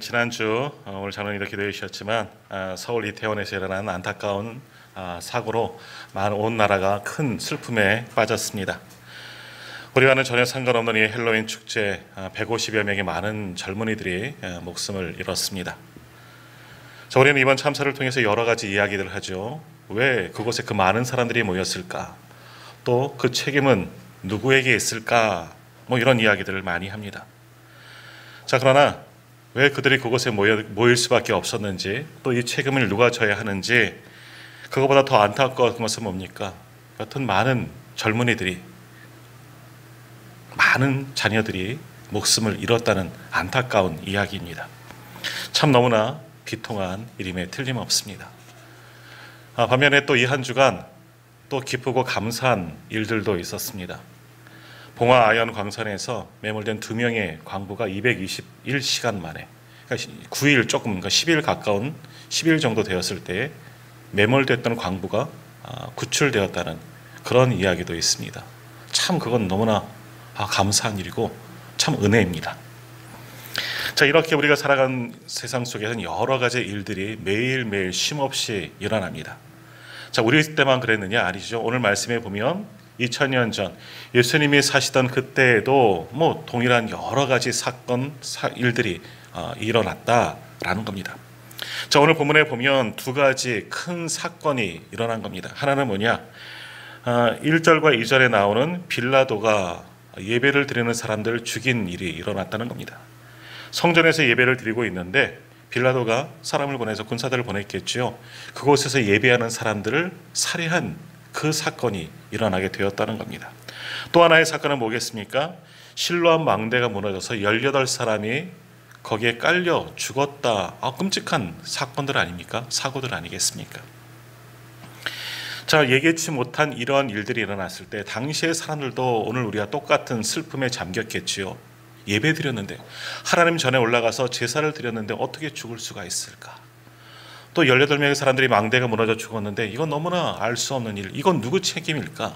지난주 오늘 장로님도 기도해 주셨지만 서울 이태원에서 일어난 안타까운 사고로 온 나라가 큰 슬픔에 빠졌습니다. 우리와는 전혀 상관없는 이 헬로윈 축제 150여 명의 많은 젊은이들이 목숨을 잃었습니다. 자, 우리는 이번 참사를 통해서 여러 가지 이야기들을 하죠. 왜 그곳에 그 많은 사람들이 모였을까? 또 그 책임은 누구에게 있을까? 이런 이야기들을 많이 합니다. 자, 그러나 왜 그들이 그곳에 모일 수밖에 없었는지, 또 이 책임을 누가 져야 하는지, 그것보다 더 안타까운 것은 뭡니까? 여튼 많은 젊은이들이, 많은 자녀들이 목숨을 잃었다는 안타까운 이야기입니다. 참 너무나 비통한 일임에 틀림없습니다. 반면에 또 이 한 주간 또 기쁘고 감사한 일들도 있었습니다. 봉화 아연 광산에서 매몰된 2명의 광부가 221시간 만에, 그러니까 9일 조금, 그러니까 10일 가까운 10일 정도 되었을 때 매몰됐던 광부가 구출되었다는 그런 이야기도 있습니다. 참 그건 너무나 감사한 일이고 참 은혜입니다. 자, 이렇게 우리가 살아가는 세상 속에서는 여러 가지 일들이 매일매일 쉼없이 일어납니다. 자, 우리 때만 그랬느냐? 아니죠. 오늘 말씀에 보면 2000년 전 예수님이 사시던 그때에도 동일한 여러 가지 사건, 일들이 일어났다라는 겁니다. 자, 오늘 본문에 보면 두 가지 큰 사건이 일어난 겁니다. 하나는 뭐냐? 1절과 2절에 나오는 빌라도가 예배를 드리는 사람들을 죽인 일이 일어났다는 겁니다. 성전에서 예배를 드리고 있는데 빌라도가 사람을 보내서 군사들을 보냈겠죠. 그곳에서 예배하는 사람들을 살해한 그 사건이 일어나게 되었다는 겁니다. 또 하나의 사건은 뭐겠습니까? 실로암 망대가 무너져서 18사람이 거기에 깔려 죽었다. 끔찍한 사건들 아닙니까? 사고들 아니겠습니까? 자, 예기치 못한 이러한 일들이 일어났을 때 당시의 사람들도 오늘 우리와 똑같은 슬픔에 잠겼겠지요. 예배 드렸는데, 하나님 전에 올라가서 제사를 드렸는데 어떻게 죽을 수가 있을까? 또 18명의 사람들이 망대가 무너져 죽었는데 이건 너무나 알 수 없는 일, 이건 누구 책임일까?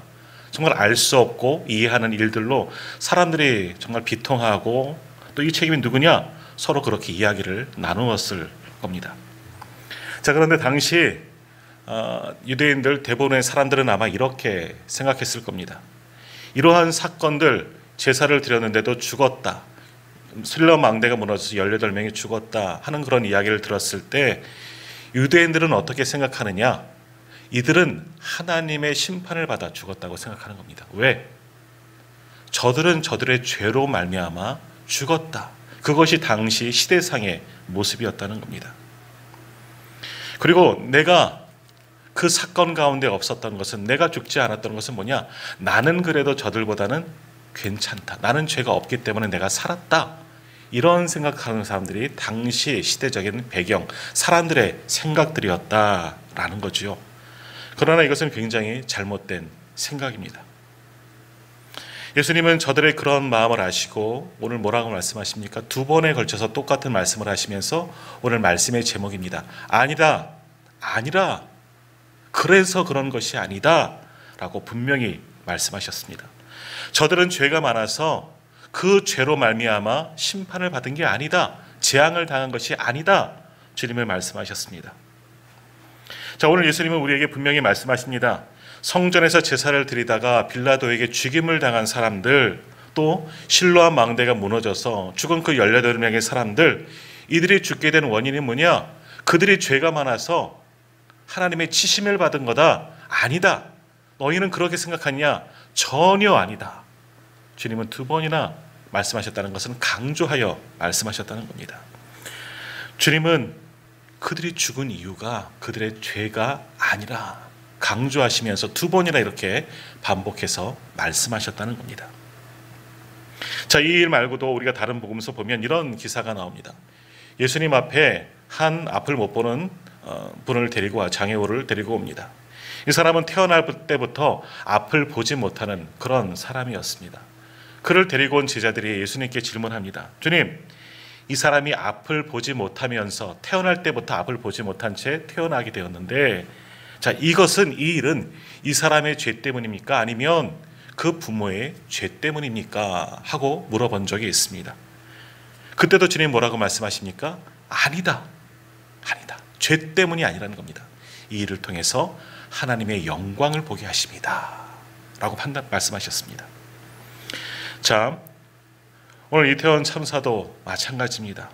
정말 알 수 없고 이해하는 일들로 사람들이 정말 비통하고, 또 이 책임이 누구냐? 서로 그렇게 이야기를 나누었을 겁니다. 자, 그런데 당시 유대인들 대부분의 사람들은 아마 이렇게 생각했을 겁니다. 이러한 사건들, 제사를 드렸는데도 죽었다, 실로암 망대가 무너져서 18명이 죽었다 하는 그런 이야기를 들었을 때 유대인들은 어떻게 생각하느냐? 이들은 하나님의 심판을 받아 죽었다고 생각하는 겁니다. 왜? 저들은 저들의 죄로 말미암아 죽었다. 그것이 당시 시대상의 모습이었다는 겁니다. 그리고 내가 그 사건 가운데 없었던 것은, 내가 죽지 않았던 것은 뭐냐? 나는 그래도 저들보다는 괜찮다. 나는 죄가 없기 때문에 내가 살았다. 이런 생각하는 사람들이 당시 시대적인 배경, 사람들의 생각들이었다라는 거지요. 그러나 이것은 굉장히 잘못된 생각입니다. 예수님은 저들의 그런 마음을 아시고 오늘 뭐라고 말씀하십니까? 2번에 걸쳐서 똑같은 말씀을 하시면서 오늘 말씀의 제목입니다. 아니라, 그래서 그런 것이 아니다 라고 분명히 말씀하셨습니다. 저들은 죄가 많아서 그 죄로 말미암아 심판을 받은 게 아니다, 재앙을 당한 것이 아니다, 주님을 말씀하셨습니다. 자, 오늘 예수님은 우리에게 분명히 말씀하십니다. 성전에서 제사를 드리다가 빌라도에게 죽임을 당한 사람들, 또 실로암 망대가 무너져서 죽은 그 18명의 사람들, 이들이 죽게 된 원인이 뭐냐? 그들이 죄가 많아서 하나님의 치심을 받은 거다. 아니다. 너희는 그렇게 생각하냐? 전혀 아니다. 주님은 2번이나 말씀하셨다는 것은 강조하여 말씀하셨다는 겁니다. 주님은 그들이 죽은 이유가 그들의 죄가 아니라 강조하시면서 2번이나 이렇게 반복해서 말씀하셨다는 겁니다. 자, 이 일 말고도 우리가 다른 복음서 보면 이런 기사가 나옵니다. 예수님 앞에 한 앞을 못 보는 분을 데리고 장애우를 데리고 옵니다. 이 사람은 태어날 때부터 앞을 보지 못하는 그런 사람이었습니다. 그를 데리고 온 제자들이 예수님께 질문합니다. 주님, 이 사람이 앞을 보지 못하면서 태어날 때부터 앞을 보지 못한 채 태어나게 되었는데, 자, 이 일은 이 사람의 죄 때문입니까? 아니면 그 부모의 죄 때문입니까? 하고 물어본 적이 있습니다. 그때도 주님 뭐라고 말씀하십니까? 아니다. 아니다. 죄 때문이 아니라는 겁니다. 이 일을 통해서 하나님의 영광을 보게 하십니다. 라고 말씀하셨습니다. 자, 오늘 이태원 참사도 마찬가지입니다.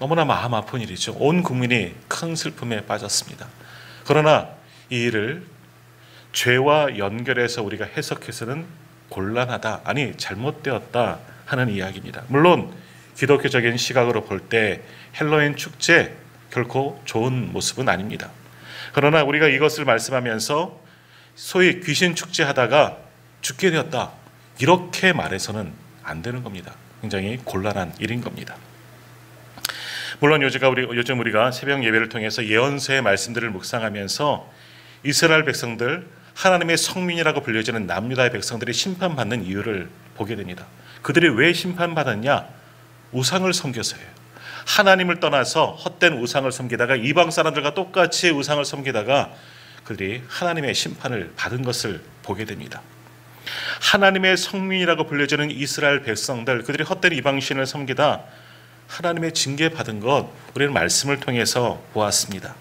너무나 마음 아픈 일이죠. 온 국민이 큰 슬픔에 빠졌습니다. 그러나 이 일을 죄와 연결해서 우리가 해석해서는 곤란하다, 아니 잘못되었다 하는 이야기입니다. 물론 기독교적인 시각으로 볼 때 헬로윈 축제 결코 좋은 모습은 아닙니다. 그러나 우리가 이것을 말씀하면서 소위 귀신 축제하다가 죽게 되었다, 이렇게 말해서는 안 되는 겁니다. 굉장히 곤란한 일인 겁니다. 물론 요즘 우리가 새벽 예배를 통해서 예언서의 말씀들을 묵상하면서 이스라엘 백성들, 하나님의 성민이라고 불려지는 남유다의 백성들이 심판받는 이유를 보게 됩니다. 그들이 왜 심판받았냐? 우상을 섬겨서예요. 하나님을 떠나서 헛된 우상을 섬기다가 이방 사람들과 똑같이 우상을 섬기다가 그들이 하나님의 심판을 받은 것을 보게 됩니다. 하나님의 성민이라고 불려지는 이스라엘 백성들, 그들이 헛된 이방신을 섬기다 하나님의 징계받은 것, 우리는 말씀을 통해서 보았습니다.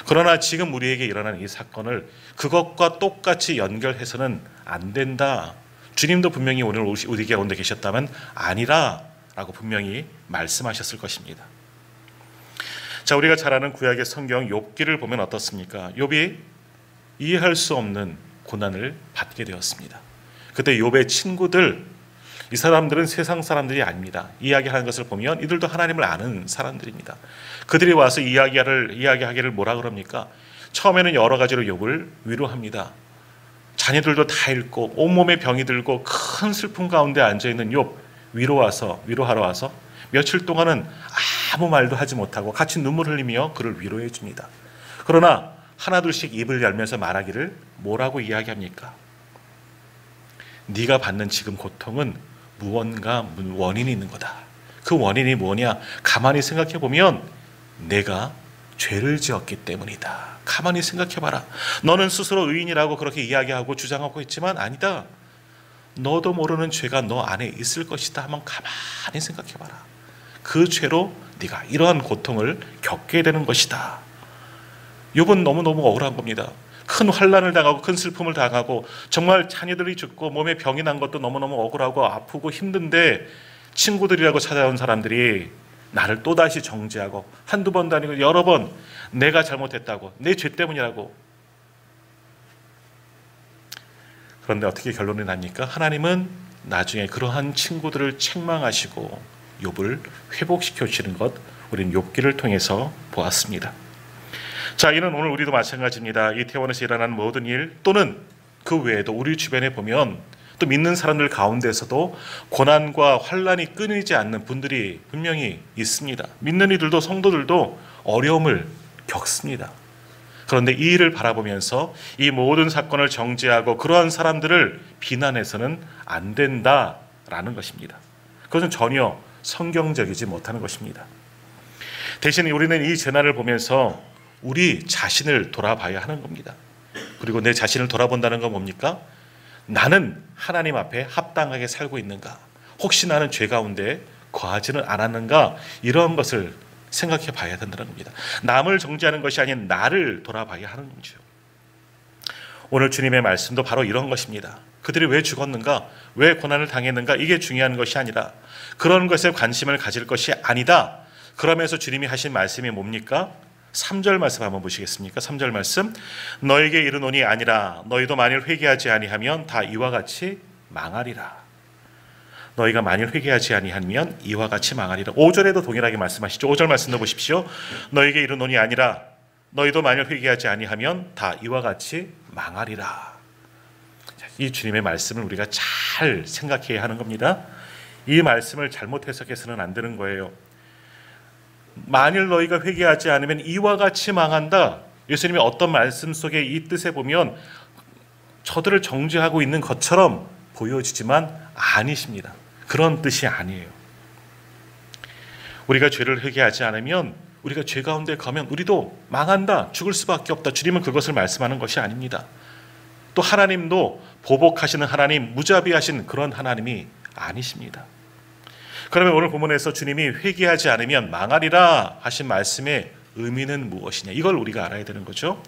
그러나 지금 우리에게 일어난 이 사건을 그것과 똑같이 연결해서는 안 된다. 주님도 분명히 오늘 우리 가운데 계셨다면 아니라 라고 분명히 말씀하셨을 것입니다. 자, 우리가 잘 아는 구약의 성경 욥기를 보면 어떻습니까? 욥이 이해할 수 없는 고난을 받게 되었습니다. 그때 욥의 친구들, 이 사람들은 세상 사람들이 아닙니다. 이야기하는 것을 보면 이들도 하나님을 아는 사람들입니다. 그들이 와서 이야기하기를 뭐라 그럽니까? 처음에는 여러 가지로 욥을 위로합니다. 자녀들도 다 잃고 온몸에 병이 들고 큰 슬픔 가운데 앉아있는 욥 위로하러 와서 며칠 동안은 아무 말도 하지 못하고 같이 눈물 흘리며 그를 위로해 줍니다. 그러나 하나둘씩 입을 열면서 말하기를 뭐라고 이야기합니까? 네가 받는 지금 고통은 무언가 원인이 있는 거다. 그 원인이 뭐냐? 가만히 생각해 보면 내가 죄를 지었기 때문이다. 가만히 생각해 봐라. 너는 스스로 의인이라고 그렇게 이야기하고 주장하고 있지만 아니다. 너도 모르는 죄가 너 안에 있을 것이다. 한번 가만히 생각해 봐라. 그 죄로 네가 이러한 고통을 겪게 되는 것이다. 욥은 너무너무 억울한 겁니다. 큰 환난을 당하고 큰 슬픔을 당하고 정말 자녀들이 죽고 몸에 병이 난 것도 너무너무 억울하고 아프고 힘든데 친구들이라고 찾아온 사람들이 나를 또다시 정죄하고 한두 번도 아니고 여러 번 내가 잘못했다고, 내 죄 때문이라고. 그런데 어떻게 결론이 납니까? 하나님은 나중에 그러한 친구들을 책망하시고 욥을 회복시켜 주시는 것, 우리는 욥기를 통해서 보았습니다. 자, 이는 오늘 우리도 마찬가지입니다. 이태원에서 일어난 모든 일 또는 그 외에도 우리 주변에 보면 또 믿는 사람들 가운데서도 고난과 환난이 끊이지 않는 분들이 분명히 있습니다. 믿는 이들도 성도들도 어려움을 겪습니다. 그런데 이 일을 바라보면서 이 모든 사건을 정죄하고 그러한 사람들을 비난해서는 안 된다라는 것입니다. 그것은 전혀 성경적이지 못하는 것입니다. 대신 우리는 이 재난을 보면서 우리 자신을 돌아봐야 하는 겁니다. 그리고 내 자신을 돌아본다는 건 뭡니까? 나는 하나님 앞에 합당하게 살고 있는가? 혹시 나는 죄 가운데 거하지는 않았는가? 이런 것을 생각해 봐야 된다는 겁니다. 남을 정죄하는 것이 아닌 나를 돌아봐야 하는 거죠. 오늘 주님의 말씀도 바로 이런 것입니다. 그들이 왜 죽었는가? 왜 고난을 당했는가? 이게 중요한 것이 아니라 그런 것에 관심을 가질 것이 아니다. 그러면서 주님이 하신 말씀이 뭡니까? 3절 말씀 한번 보시겠습니까? 3절 말씀, 너에게 이르노니 아니라 너희도 만일 회개하지 아니하면 다 이와 같이 망하리라. 너희가 만일 회개하지 아니하면 이와 같이 망하리라. 5절에도 동일하게 말씀하시죠. 5절 말씀도 보십시오. 너에게 이르노니 아니라 너희도 만일 회개하지 아니하면 다 이와 같이 망하리라. 이 주님의 말씀을 우리가 잘 생각해야 하는 겁니다. 이 말씀을 잘못 해석해서는 안 되는 거예요. 만일 너희가 회개하지 않으면 이와 같이 망한다. 예수님이 어떤 말씀 속에 이 뜻에 보면 저들을 정죄하고 있는 것처럼 보여지지만 아니십니다. 그런 뜻이 아니에요. 우리가 죄를 회개하지 않으면 우리가 죄 가운데 가면 우리도 망한다. 죽을 수밖에 없다. 주님은 그것을 말씀하는 것이 아닙니다. 또 하나님도 보복하시는 하나님, 무자비하신 그런 하나님이 아니십니다. 그러면 오늘 본문에서 주님이 회개하지 않으면 망하리라 하신 말씀의 의미는 무엇이냐, 이걸 우리가 알아야 되는 거죠.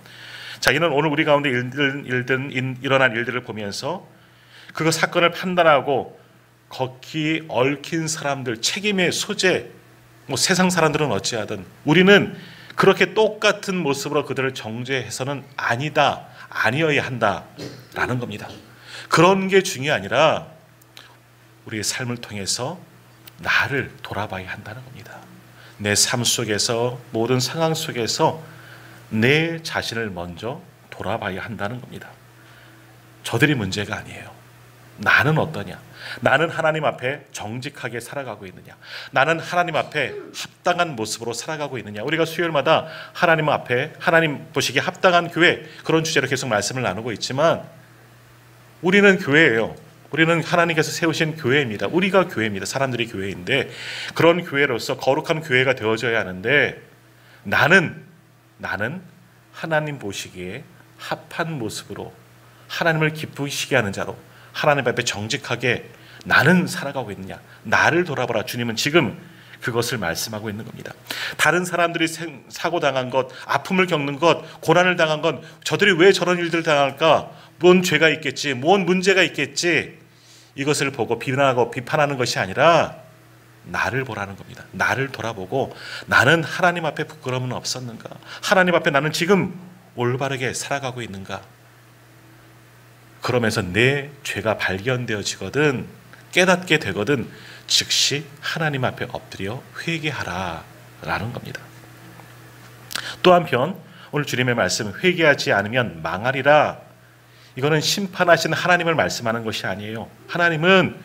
자, 이는 오늘 우리 가운데 일어난 일들을 보면서 그 사건을 판단하고 거기에 얽힌 사람들, 책임의 소재, 세상 사람들은 어찌하든 우리는 그렇게 똑같은 모습으로 그들을 정죄해서는 아니어야 한다라는 겁니다. 그런 게 중요한 게 아니라 우리의 삶을 통해서 나를 돌아봐야 한다는 겁니다. 내 삶 속에서, 모든 상황 속에서 내 자신을 먼저 돌아봐야 한다는 겁니다. 저들이 문제가 아니에요. 나는 어떠냐? 나는 하나님 앞에 정직하게 살아가고 있느냐? 나는 하나님 앞에 합당한 모습으로 살아가고 있느냐? 우리가 수요일마다 하나님 앞에, 하나님 보시기에 합당한 교회, 그런 주제로 계속 말씀을 나누고 있지만 우리는 교회예요. 우리는 하나님께서 세우신 교회입니다. 우리가 교회입니다. 사람들이 교회인데 그런 교회로서 거룩한 교회가 되어져야 하는데 나는 하나님 보시기에 합한 모습으로 하나님을 기쁘시게 하는 자로 하나님 앞에 정직하게 나는 살아가고 있느냐? 나를 돌아보라. 주님은 지금 그것을 말씀하고 있는 겁니다. 다른 사람들이 사고당한 것, 아픔을 겪는 것, 고난을 당한 것, 저들이 왜 저런 일들을 당할까? 뭔 죄가 있겠지? 뭔 문제가 있겠지? 이것을 보고 비난하고 비판하는 것이 아니라 나를 보라는 겁니다. 나를 돌아보고 나는 하나님 앞에 부끄러움은 없었는가? 하나님 앞에 나는 지금 올바르게 살아가고 있는가? 그러면서 내 죄가 발견되어지거든, 깨닫게 되거든 즉시 하나님 앞에 엎드려 회개하라라는 겁니다. 또 한편 오늘 주님의 말씀, 회개하지 않으면 망하리라, 이거는 심판하시는 하나님을 말씀하는 것이 아니에요. 하나님은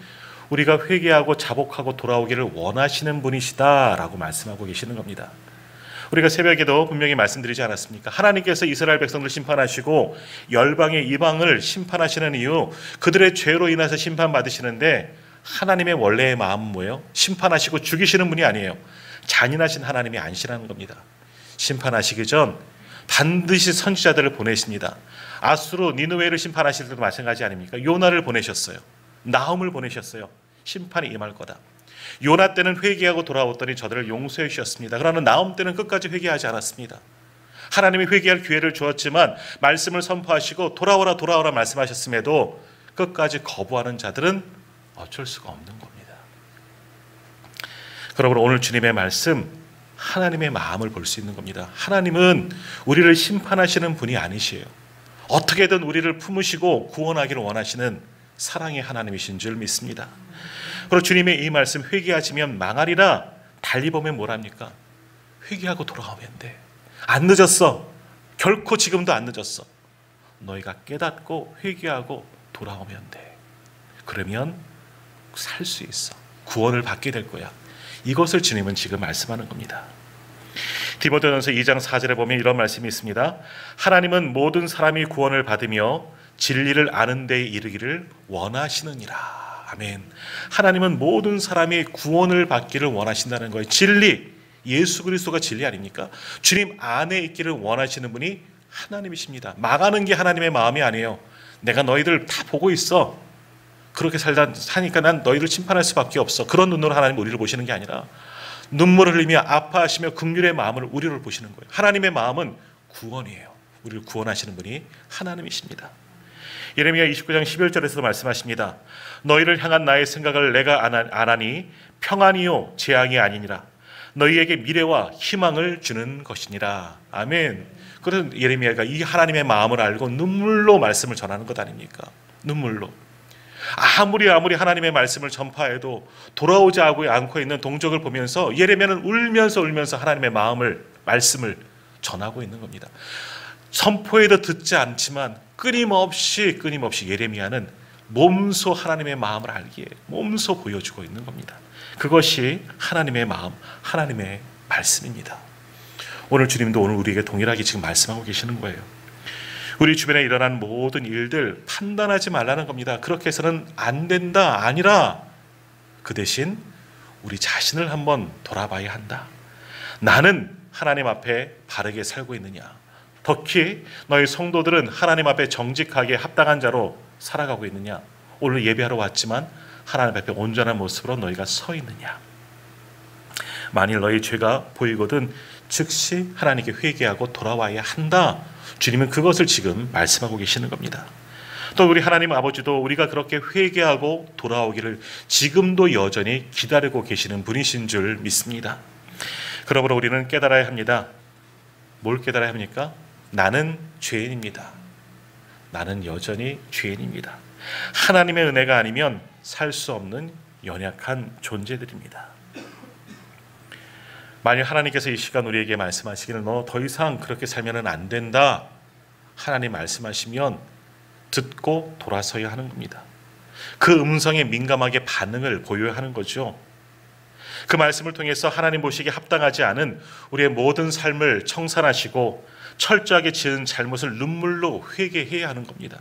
우리가 회개하고 자복하고 돌아오기를 원하시는 분이시다라고 말씀하고 계시는 겁니다. 우리가 새벽에도 분명히 말씀드리지 않았습니까? 하나님께서 이스라엘 백성들 심판하시고 열방의 이방을 심판하시는 이유, 그들의 죄로 인해서 심판받으시는데 하나님의 원래의 마음은 뭐예요? 심판하시고 죽이시는 분이 아니에요. 잔인하신 하나님이 아니시라는 겁니다. 심판하시기 전 반드시 선지자들을 보내십니다. 아수르 니느웨를 심판하실 때도 마찬가지 아닙니까? 요나를 보내셨어요. 나훔을 보내셨어요. 심판이 임할 거다. 요나 때는 회개하고 돌아왔더니 저들을 용서해 주셨습니다. 그러나 나훔 때는 끝까지 회개하지 않았습니다. 하나님이 회개할 기회를 주었지만 말씀을 선포하시고 돌아오라 말씀하셨음에도 끝까지 거부하는 자들은 어쩔 수가 없는 겁니다. 그러므로 오늘 주님의 말씀, 하나님의 마음을 볼 수 있는 겁니다. 하나님은 우리를 심판하시는 분이 아니시에요. 어떻게든 우리를 품으시고 구원하기를 원하시는 사랑의 하나님이신 줄 믿습니다. 그리고 주님의 이 말씀, 회개하시면 망하리라, 달리 보면 뭐랍니까? 회개하고 돌아오면 돼. 안 늦었어. 결코 지금도 안 늦었어. 너희가 깨닫고 회개하고 돌아오면 돼. 그러면 살 수 있어. 구원을 받게 될 거야. 이것을 주님은 지금 말씀하는 겁니다. 디모데전서 2장 4절에 보면 이런 말씀이 있습니다. 하나님은 모든 사람이 구원을 받으며 진리를 아는 데에 이르기를 원하시느니라. 아멘. 하나님은 모든 사람이 구원을 받기를 원하신다는 거예요. 진리, 예수 그리스도가 진리 아닙니까? 주님 안에 있기를 원하시는 분이 하나님이십니다. 망하는 게 하나님의 마음이 아니에요. 내가 너희들 다 보고 있어. 그렇게 사니까 난 너희를 심판할 수밖에 없어. 그런 눈으로 하나님 우리를 보시는 게 아니라 눈물을 흘리며 아파하시며 긍휼의 마음을 우리를 보시는 거예요. 하나님의 마음은 구원이에요. 우리를 구원하시는 분이 하나님이십니다. 예레미야 29장 11절에서도 말씀하십니다. 너희를 향한 나의 생각을 내가 아나니 평안이요 재앙이 아니니라. 너희에게 미래와 희망을 주는 것이니라. 아멘. 그래서 예레미야가 이 하나님의 마음을 알고 눈물로 말씀을 전하는 것 아닙니까? 눈물로. 아무리 하나님의 말씀을 전파해도 돌아오지 않고 있는 동족을 보면서 예레미야는 울면서 하나님의 말씀을 전하고 있는 겁니다. 선포해도 듣지 않지만 끊임없이 예레미야는 몸소 하나님의 마음을 알기에 몸소 보여주고 있는 겁니다. 그것이 하나님의 마음, 하나님의 말씀입니다. 오늘 주님도 오늘 우리에게 동일하게 지금 말씀하고 계시는 거예요. 우리 주변에 일어난 모든 일들 판단하지 말라는 겁니다. 그렇게 해서는 안 된다, 아니라 그 대신 우리 자신을 한번 돌아봐야 한다. 나는 하나님 앞에 바르게 살고 있느냐? 특히 너희 성도들은 하나님 앞에 정직하게 합당한 자로 살아가고 있느냐? 오늘 예배하러 왔지만 하나님 앞에 온전한 모습으로 너희가 서 있느냐? 만일 너희 죄가 보이거든 즉시 하나님께 회개하고 돌아와야 한다. 주님은 그것을 지금 말씀하고 계시는 겁니다. 또 우리 하나님 아버지도 우리가 그렇게 회개하고 돌아오기를 지금도 여전히 기다리고 계시는 분이신 줄 믿습니다. 그러므로 우리는 깨달아야 합니다. 뭘 깨달아야 합니까? 나는 죄인입니다. 나는 여전히 죄인입니다. 하나님의 은혜가 아니면 살 수 없는 연약한 존재들입니다. 만약 하나님께서 이 시간 우리에게 말씀하시기를 너 더 이상 그렇게 살면 안 된다. 하나님 말씀하시면 듣고 돌아서야 하는 겁니다. 그 음성에 민감하게 반응을 보여야 하는 거죠. 그 말씀을 통해서 하나님 보시기에 합당하지 않은 우리의 모든 삶을 청산하시고 철저하게 지은 잘못을 눈물로 회개해야 하는 겁니다.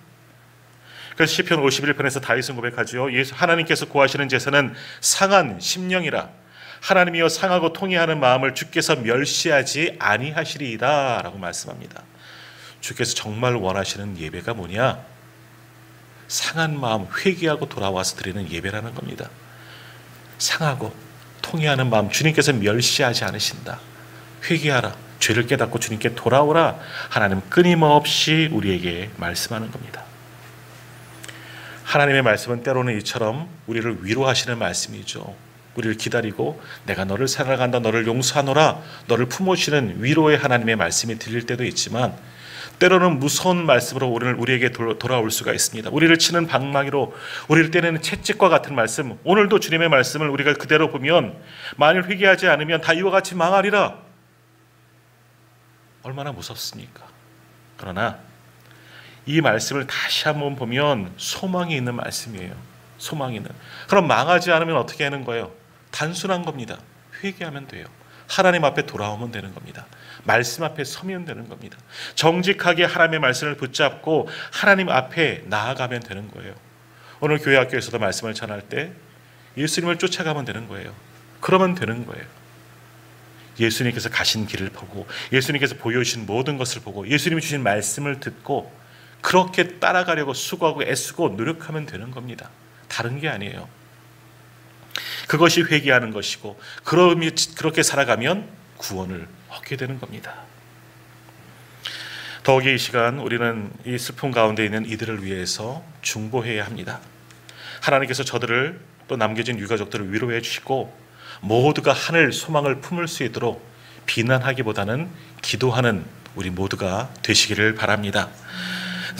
그래서 시편 51편에서 다윗은 고백하죠. 하나님께서 구하시는 제사는 상한 심령이라 하나님이여 상하고 통회하는 마음을 주께서 멸시하지 아니하시리이다 라고 말씀합니다. 주께서 정말 원하시는 예배가 뭐냐? 상한 마음 회개하고 돌아와서 드리는 예배라는 겁니다. 상하고 통회하는 마음 주님께서 멸시하지 않으신다. 회개하라. 죄를 깨닫고 주님께 돌아오라. 하나님 끊임없이 우리에게 말씀하는 겁니다. 하나님의 말씀은 때로는 이처럼 우리를 위로하시는 말씀이죠. 우리를 기다리고 내가 너를 사랑한다, 너를 용서하노라, 너를 품으시는 위로의 하나님의 말씀이 들릴 때도 있지만 때로는 무서운 말씀으로 우리에게 돌아올 수가 있습니다. 우리를 치는 방망이로 우리를 때리는 채찍과 같은 말씀, 오늘도 주님의 말씀을 우리가 그대로 보면 만일 회개하지 않으면 다 이와 같이 망하리라. 얼마나 무섭습니까? 그러나 이 말씀을 다시 한번 보면 소망이 있는 말씀이에요. 소망이 있는. 그럼 망하지 않으면 어떻게 하는 거예요? 단순한 겁니다. 회개하면 돼요. 하나님 앞에 돌아오면 되는 겁니다. 말씀 앞에 서면 되는 겁니다. 정직하게 하나님의 말씀을 붙잡고 하나님 앞에 나아가면 되는 거예요. 오늘 교회 학교에서도 말씀을 전할 때 예수님을 쫓아가면 되는 거예요. 그러면 되는 거예요. 예수님께서 가신 길을 보고 예수님께서 보여주신 모든 것을 보고 예수님이 주신 말씀을 듣고 그렇게 따라가려고 수고하고 애쓰고 노력하면 되는 겁니다. 다른 게 아니에요. 그것이 회개하는 것이고 그렇게 살아가면 구원을 얻게 되는 겁니다. 더욱이 이 시간 우리는 이 슬픔 가운데 있는 이들을 위해서 중보해야 합니다. 하나님께서 저들을 또 남겨진 유가족들을 위로해 주시고 모두가 하늘 소망을 품을 수 있도록 비난하기보다는 기도하는 우리 모두가 되시기를 바랍니다.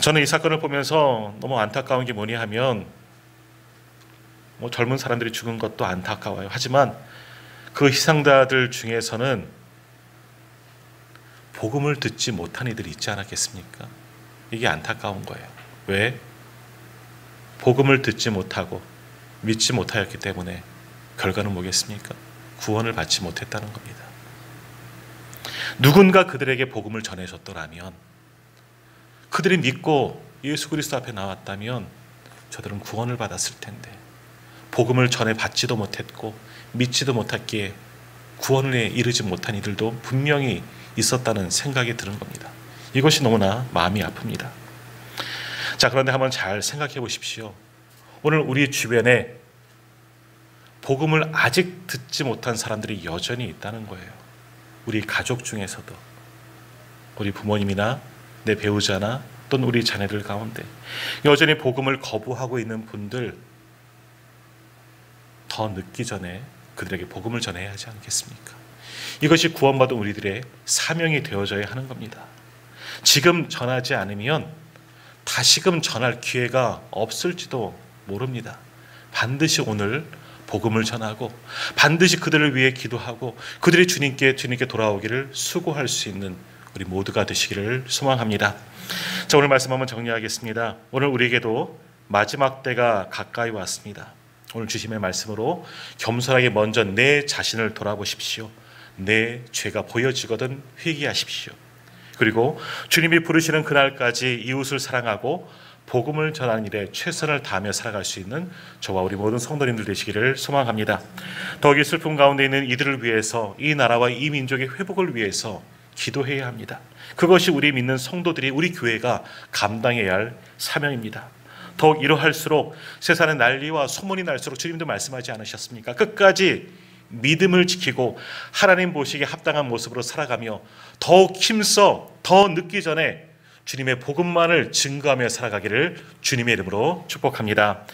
저는 이 사건을 보면서 너무 안타까운 게 뭐냐 하면 젊은 사람들이 죽은 것도 안타까워요. 하지만 그 희생자들 중에서는 복음을 듣지 못한 이들이 있지 않았겠습니까? 이게 안타까운 거예요. 왜? 복음을 듣지 못하고 믿지 못하였기 때문에 결과는 뭐겠습니까? 구원을 받지 못했다는 겁니다. 누군가 그들에게 복음을 전해줬더라면, 그들이 믿고 예수 그리스도 앞에 나왔다면 저들은 구원을 받았을 텐데 복음을 전해 받지도 못했고 믿지도 못했기에 구원에 이르지 못한 이들도 분명히 있었다는 생각이 드는 겁니다. 이것이 너무나 마음이 아픕니다. 자, 그런데 한번 잘 생각해 보십시오. 오늘 우리 주변에 복음을 아직 듣지 못한 사람들이 여전히 있다는 거예요. 우리 가족 중에서도, 우리 부모님이나 내 배우자나 또는 우리 자녀들 가운데 여전히 복음을 거부하고 있는 분들, 더 늦기 전에 그들에게 복음을 전해야 하지 않겠습니까? 이것이 구원받은 우리들의 사명이 되어져야 하는 겁니다. 지금 전하지 않으면 다시금 전할 기회가 없을지도 모릅니다. 반드시 오늘 복음을 전하고 반드시 그들을 위해 기도하고 그들이 주님께 돌아오기를 수고할 수 있는 우리 모두가 되시기를 소망합니다. 자, 오늘 말씀 한번 정리하겠습니다. 오늘 우리에게도 마지막 때가 가까이 왔습니다. 오늘 주심의 말씀으로 겸손하게 먼저 내 자신을 돌아보십시오. 내 죄가 보여지거든 회개하십시오. 그리고 주님이 부르시는 그날까지 이웃을 사랑하고 복음을 전하는 일에 최선을 다하며 살아갈 수 있는 저와 우리 모든 성도님들 되시기를 소망합니다. 더욱이 슬픔 가운데 있는 이들을 위해서, 이 나라와 이 민족의 회복을 위해서 기도해야 합니다. 그것이 우리 믿는 성도들이, 우리 교회가 감당해야 할 사명입니다. 더욱 이러할수록 세상의 난리와 소문이 날수록 주님도 말씀하지 않으셨습니까? 끝까지 믿음을 지키고 하나님 보시기에 합당한 모습으로 살아가며 더욱 힘써 더 늦기 전에 주님의 복음만을 증거하며 살아가기를 주님의 이름으로 축복합니다.